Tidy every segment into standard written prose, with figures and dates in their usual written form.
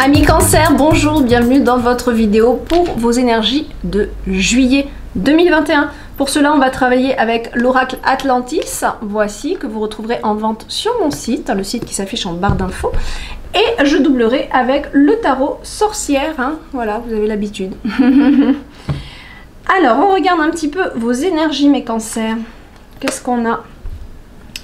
Amis Cancer, bonjour, bienvenue dans votre vidéo pour vos énergies de juillet 2021. Pour cela, on va travailler avec l'oracle Atlantis, voici, que vous retrouverez en vente sur mon site, le site qui s'affiche en barre d'infos. Et je doublerai avec le tarot sorcière, hein. Voilà, vous avez l'habitude. Alors, on regarde un petit peu vos énergies, mes cancers. Qu'est-ce qu'on a?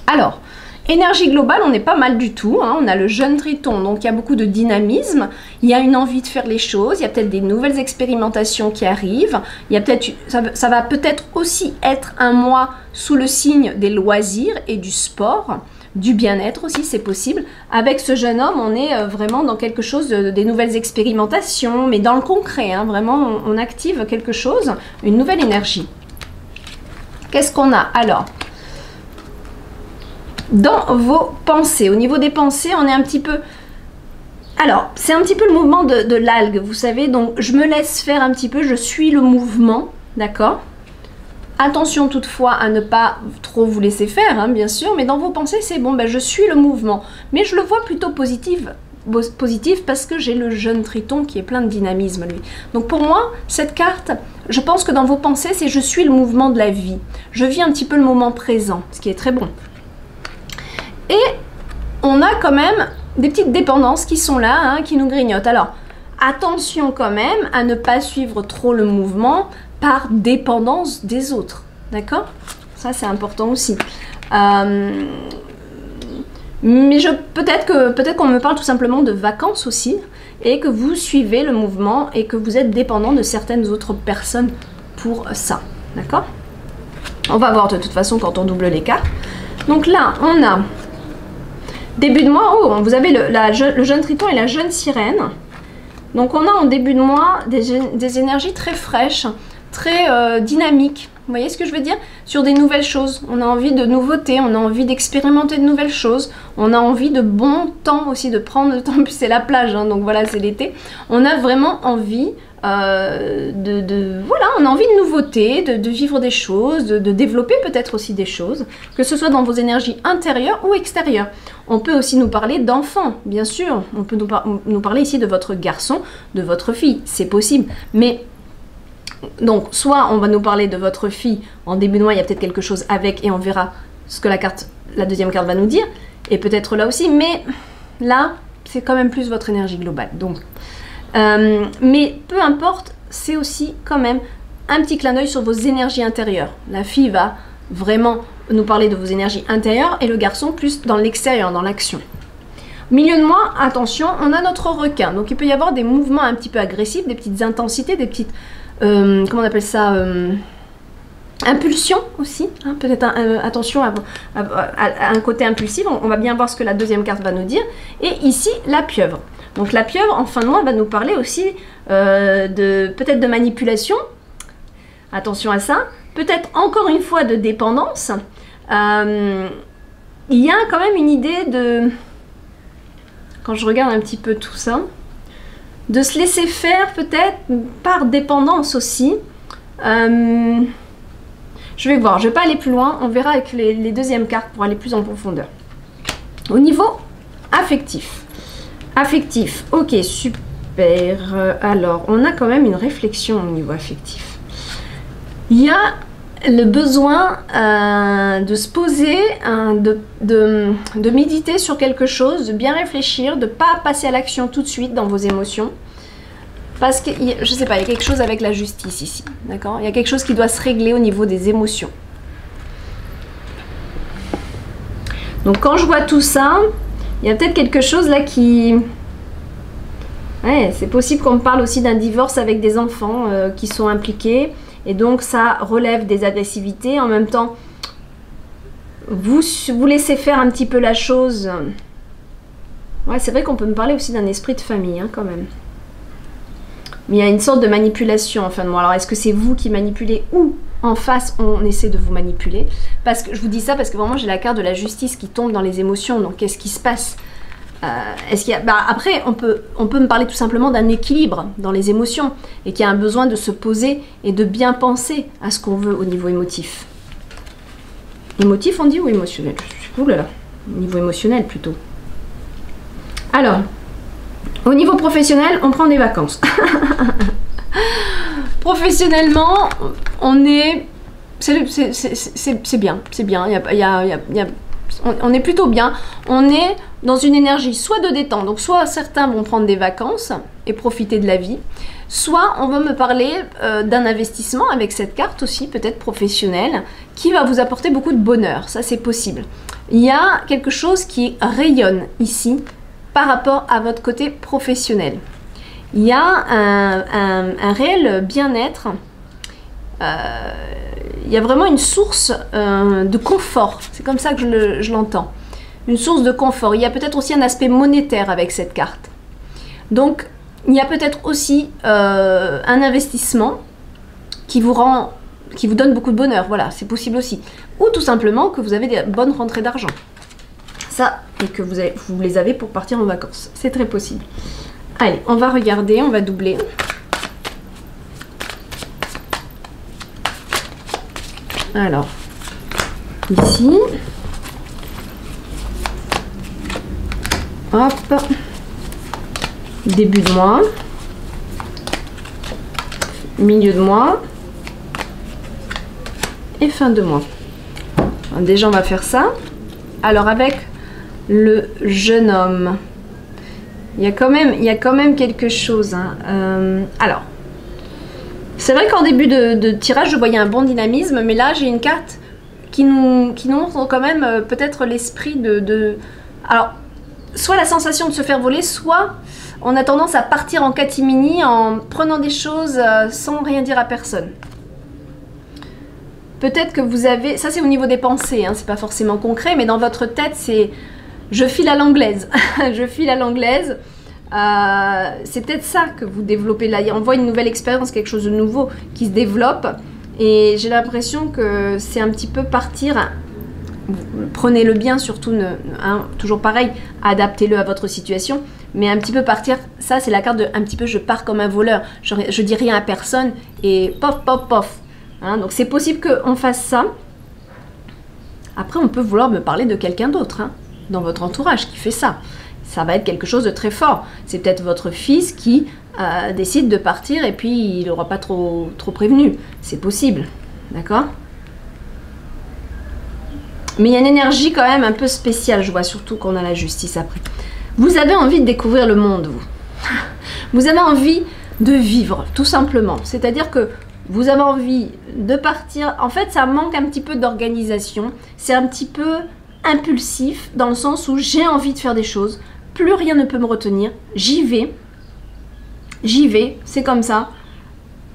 Alors, énergie globale, on est pas mal du tout, hein. On a le jeune Triton, donc il y a beaucoup de dynamisme, il y a une envie de faire les choses, il y a peut-être des nouvelles expérimentations qui arrivent, il y a peut-être, ça va peut-être aussi être un mois sous le signe des loisirs et du sport, du bien-être aussi, c'est possible. Avec ce jeune homme, on est vraiment dans quelque chose, des nouvelles expérimentations, mais dans le concret, hein, vraiment, on active quelque chose, une nouvelle énergie. Qu'est-ce qu'on a alors? Dans vos pensées, au niveau des pensées, on est un petit peu... Alors, c'est un petit peu le mouvement de l'algue, vous savez, donc je me laisse faire un petit peu, je suis le mouvement, d'accord? Attention toutefois à ne pas trop vous laisser faire, hein, bien sûr, mais dans vos pensées, c'est bon, ben, je suis le mouvement. Mais je le vois plutôt positif parce que j'ai le jeune Triton qui est plein de dynamisme, lui. Donc pour moi, cette carte, je pense que dans vos pensées, c'est je suis le mouvement de la vie. Je vis un petit peu le moment présent, ce qui est très bon. Et on a quand même des petites dépendances qui sont là, hein, qui nous grignotent. Alors, attention quand même à ne pas suivre trop le mouvement par dépendance des autres. D'accord? Ça, c'est important aussi. Mais peut-être qu'on me parle tout simplement de vacances aussi, et que vous suivez le mouvement et que vous êtes dépendant de certaines autres personnes pour ça. D'accord? On va voir de toute façon quand on double les cartes. Donc là, on a... Début de mois, oh, vous avez le jeune Triton et la jeune Sirène. Donc on a en début de mois des énergies très fraîches, très dynamiques. Vous voyez ce que je veux dire? Sur des nouvelles choses. On a envie de nouveautés, on a envie d'expérimenter de nouvelles choses. On a envie de bon temps aussi, de prendre le temps. Puis c'est la plage, hein, donc voilà, c'est l'été. On a vraiment envie... voilà, on a envie de nouveautés, de vivre des choses, de développer peut-être aussi des choses, que ce soit dans vos énergies intérieures ou extérieures. On peut aussi nous parler d'enfants, bien sûr. On peut nous parler ici de votre garçon, de votre fille, c'est possible. Mais, donc, soit on va nous parler de votre fille, en début de mois, il y a peut-être quelque chose avec, et on verra ce que la deuxième carte va nous dire, et peut-être là aussi, mais là, c'est quand même plus votre énergie globale. Donc, mais peu importe, c'est aussi quand même un petit clin d'œil sur vos énergies intérieures. La fille va vraiment nous parler de vos énergies intérieures et le garçon plus dans l'extérieur, dans l'action. Milieu de mois, attention, on a notre requin. Donc il peut y avoir des mouvements un petit peu agressifs, des petites intensités, des petites, comment on appelle ça, impulsions aussi. Hein, peut-être attention à un côté impulsif, on va bien voir ce que la deuxième carte va nous dire. Et ici, la pieuvre. Donc la pieuvre, en fin de mois, va nous parler aussi peut-être de manipulation. Attention à ça. Peut-être encore une fois de dépendance. Il y a quand même une idée de... Quand je regarde un petit peu tout ça, de se laisser faire peut-être par dépendance aussi. Je vais voir, je ne vais pas aller plus loin. On verra avec les deuxièmes cartes pour aller plus en profondeur. Au niveau affectif. Affectif, ok, super. Alors, on a quand même une réflexion au niveau affectif. Il y a le besoin de se poser, de méditer sur quelque chose, de bien réfléchir, de ne pas passer à l'action tout de suite dans vos émotions. Parce que, je ne sais pas, il y a quelque chose avec la justice ici, d'accord? Il y a quelque chose qui doit se régler au niveau des émotions. Donc, quand je vois tout ça... Il y a peut-être quelque chose là qui... Ouais, c'est possible qu'on me parle aussi d'un divorce avec des enfants qui sont impliqués. Et donc ça relève des agressivités. En même temps, vous laissez faire un petit peu la chose. Ouais, c'est vrai qu'on peut me parler aussi d'un esprit de famille, hein, quand même. Mais il y a une sorte de manipulation en fin de mois. Alors est-ce que c'est vous qui manipulez ou en face on essaie de vous manipuler? Parce que je vous dis ça parce que vraiment j'ai la carte de la justice qui tombe dans les émotions. Donc qu'est-ce qui se passe? Est-ce qu'il y a... après on peut me parler tout simplement d'un équilibre dans les émotions et qu'il y a un besoin de se poser et de bien penser à ce qu'on veut au niveau émotif. Émotif on dit ou émotionnel? Ouh là là, au niveau émotionnel plutôt. Alors Au niveau professionnel, on prend des vacances. Professionnellement, on est... C'est bien, c'est bien. On est plutôt bien. On est dans une énergie soit de détente, donc soit certains vont prendre des vacances et profiter de la vie, soit on va me parler d'un investissement avec cette carte aussi, peut-être professionnelle, qui va vous apporter beaucoup de bonheur. Ça, c'est possible. Il y a quelque chose qui rayonne ici par rapport à votre côté professionnel. Il y a un réel bien-être. Il y a vraiment une source de confort. C'est comme ça que je l'entends. Une source de confort. Il y a peut-être aussi un aspect monétaire avec cette carte. Donc, il y a peut-être aussi un investissement qui vous donne beaucoup de bonheur. Voilà, c'est possible aussi. Ou tout simplement que vous avez des bonnes rentrées d'argent. Ça, et que vous les avez pour partir en vacances. C'est très possible. Allez, on va regarder, on va doubler. Alors, ici, hop, début de mois, milieu de mois et fin de mois. Alors, déjà, on va faire ça. Alors, avec le jeune homme, il y a quand même quelque chose. Hein. Alors, c'est vrai qu'en début de tirage, je voyais un bon dynamisme, mais là, j'ai une carte qui nous montre quand même peut-être l'esprit Alors, soit la sensation de se faire voler, soit on a tendance à partir en catimini en prenant des choses sans rien dire à personne. Peut-être que vous avez... Ça, c'est au niveau des pensées, hein, c'est pas forcément concret, mais dans votre tête, c'est... Je file à l'anglaise. Je file à l'anglaise. C'est peut-être ça que vous développez là. On voit une nouvelle expérience, quelque chose de nouveau qui se développe. Et j'ai l'impression que c'est un petit peu partir. Prenez-le bien, surtout, toujours pareil, adaptez-le à votre situation. Mais un petit peu partir, ça c'est la carte de un petit peu je pars comme un voleur. Je dis rien à personne et pof, pof, pof. Hein, donc c'est possible qu'on fasse ça. Après, on peut vouloir me parler de quelqu'un d'autre hein, dans votre entourage qui fait ça. Ça va être quelque chose de très fort. C'est peut-être votre fils qui décide de partir et puis il n'aura pas trop prévenu. C'est possible. D'accord ? Mais il y a une énergie quand même un peu spéciale, je vois, surtout qu'on a la justice après. Vous avez envie de découvrir le monde, vous. Vous avez envie de vivre, tout simplement. C'est-à-dire que vous avez envie de partir. En fait, ça manque un petit peu d'organisation. C'est un petit peu impulsif, dans le sens où j'ai envie de faire des choses. Plus rien ne peut me retenir. J'y vais. J'y vais, c'est comme ça.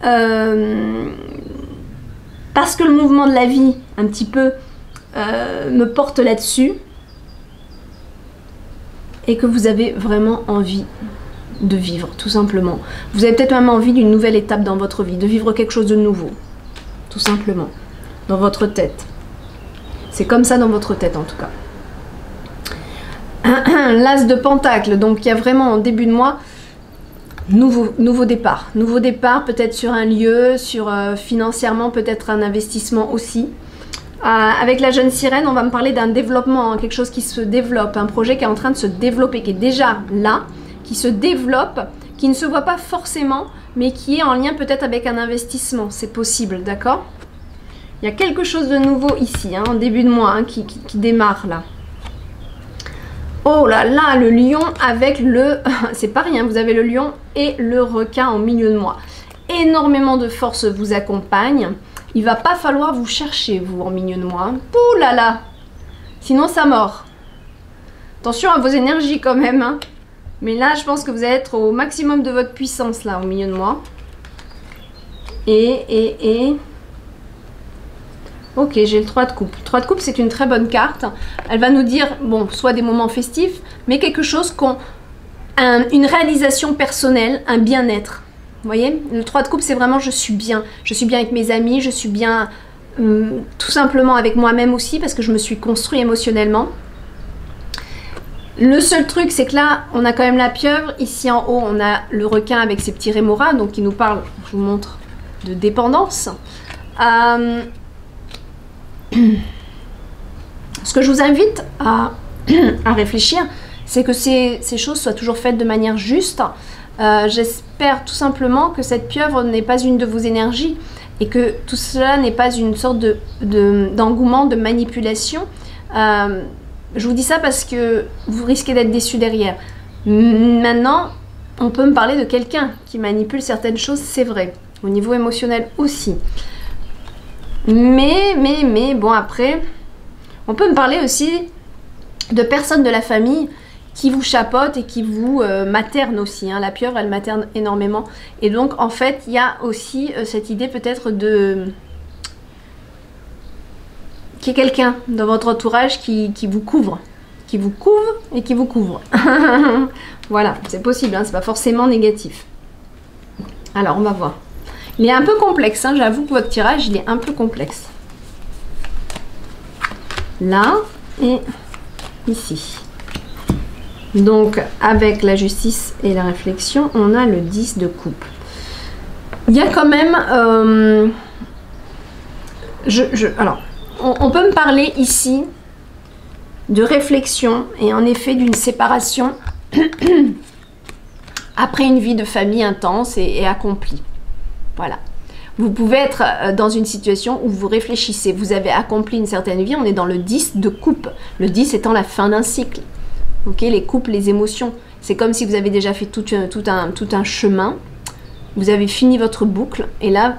Parce que le mouvement de la vie, un petit peu, me porte là-dessus. Et que vous avez vraiment envie de vivre, tout simplement. Vous avez peut-être même envie d'une nouvelle étape dans votre vie, de vivre quelque chose de nouveau, tout simplement, dans votre tête. C'est comme ça dans votre tête, en tout cas. L'As de Pentacle, donc il y a vraiment en début de mois, nouveau départ. Nouveau départ, peut-être sur un lieu, financièrement, peut-être un investissement aussi. Avec la jeune sirène, on va me parler d'un développement, quelque chose qui se développe, un projet qui est en train de se développer, qui est déjà là, qui se développe, qui ne se voit pas forcément, mais qui est en lien peut-être avec un investissement. C'est possible, d'accord? Il y a quelque chose de nouveau ici, hein, en début de mois, hein, qui démarre là. Oh là là, le lion avec le... C'est pas rien, vous avez le lion et le requin en milieu de mois. Énormément de force vous accompagne. Il va pas falloir vous chercher, vous, en milieu de mois. Ouh là là! Sinon, ça mord. Attention à vos énergies quand même, hein. Mais là, je pense que vous allez être au maximum de votre puissance, là, au milieu de mois. Ok, j'ai le 3 de coupe. Le 3 de coupe, c'est une très bonne carte. Elle va nous dire, bon, soit des moments festifs, mais quelque chose une réalisation personnelle, un bien-être. Vous voyez, le 3 de coupe, c'est vraiment je suis bien avec mes amis, je suis bien tout simplement avec moi-même aussi, parce que je me suis construit émotionnellement. Le seul truc, c'est que là, on a quand même la pieuvre. Ici en haut, on a le requin avec ses petits rémoras, donc qui nous parle, je vous montre, de dépendance. Ce que je vous invite à réfléchir, c'est que ces choses soient toujours faites de manière juste. J'espère tout simplement que cette pieuvre n'est pas une de vos énergies et que tout cela n'est pas une sorte d'engouement, de manipulation. Je vous dis ça parce que vous risquez d'être déçus derrière. Maintenant, on peut me parler de quelqu'un qui manipule certaines choses, c'est vrai. Au niveau émotionnel aussi. Mais, bon après, on peut me parler aussi de personnes de la famille qui vous chapotent et qui vous maternent aussi. Hein. La pieuvre, elle materne énormément. Et donc, en fait, il y a aussi cette idée peut-être de... qu'il y ait quelqu'un dans votre entourage qui vous couvre. Qui vous couvre et qui vous couvre. Voilà, c'est possible, hein, c'est pas forcément négatif. Alors, on va voir. Il est un peu complexe, hein, j'avoue que votre tirage, il est un peu complexe. Là et ici. Donc, avec la justice et la réflexion, on a le 10 de coupe. Il y a quand même... alors, on peut me parler ici de réflexion et en effet d'une séparation après une vie de famille intense et accomplie. Voilà. Vous pouvez être dans une situation où vous réfléchissez, vous avez accompli une certaine vie, on est dans le 10 de coupe. Le 10 étant la fin d'un cycle. Ok, les couples, les émotions. C'est comme si vous avez déjà fait tout un chemin, vous avez fini votre boucle et là,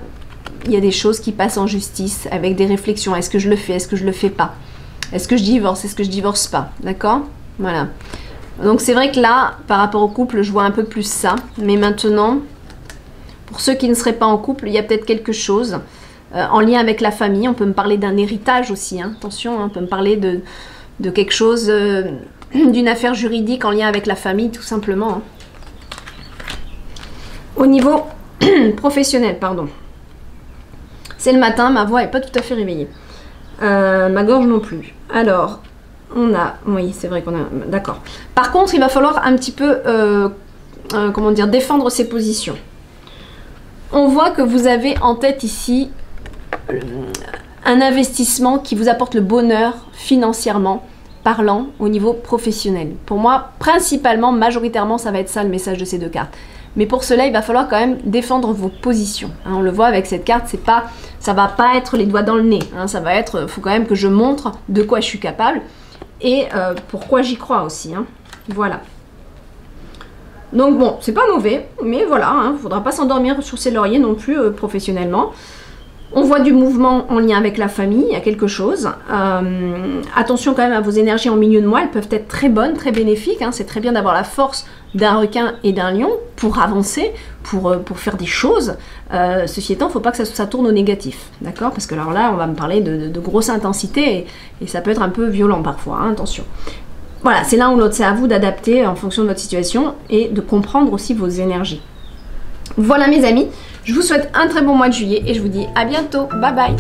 il y a des choses qui passent en justice avec des réflexions. Est-ce que je le fais? Est-ce que je le fais pas? Est-ce que je divorce? Est-ce que je divorce pas? D'accord? Voilà. Donc c'est vrai que là, par rapport au couple, je vois un peu plus ça. Mais maintenant, pour ceux qui ne seraient pas en couple, il y a peut-être quelque chose en lien avec la famille. On peut me parler d'un héritage aussi. Hein. Attention, hein, on peut me parler de quelque chose, d'une affaire juridique en lien avec la famille, tout simplement. Hein. Au niveau professionnel, pardon. C'est le matin, ma voix n'est pas tout à fait réveillée. Ma gorge non plus. Alors, on a... Oui, c'est vrai qu'on a... D'accord. Par contre, il va falloir un petit peu, comment dire, défendre ses positions. On voit que vous avez en tête ici un investissement qui vous apporte le bonheur financièrement parlant au niveau professionnel. Pour moi, principalement, majoritairement, ça va être ça le message de ces deux cartes. Mais pour cela, il va falloir quand même défendre vos positions. Hein, on le voit avec cette carte, c'est pas, ça va pas être les doigts dans le nez. Hein, ça va être, faut quand même que je montre de quoi je suis capable et pourquoi j'y crois aussi. Hein. Voilà. Donc bon, c'est pas mauvais, mais voilà, hein, faudra pas s'endormir sur ses lauriers non plus professionnellement. On voit du mouvement en lien avec la famille, il y a quelque chose. Attention quand même à vos énergies en milieu de mois, elles peuvent être très bonnes, très bénéfiques. Hein. C'est très bien d'avoir la force d'un requin et d'un lion pour avancer, pour faire des choses. Ceci étant, il ne faut pas que ça tourne au négatif, d'accord? Parce que alors là, on va me parler de grosse intensité et ça peut être un peu violent parfois, hein, attention. Voilà, c'est l'un ou l'autre, c'est à vous d'adapter en fonction de votre situation et de comprendre aussi vos énergies. Voilà mes amis, je vous souhaite un très bon mois de juillet et je vous dis à bientôt, bye bye.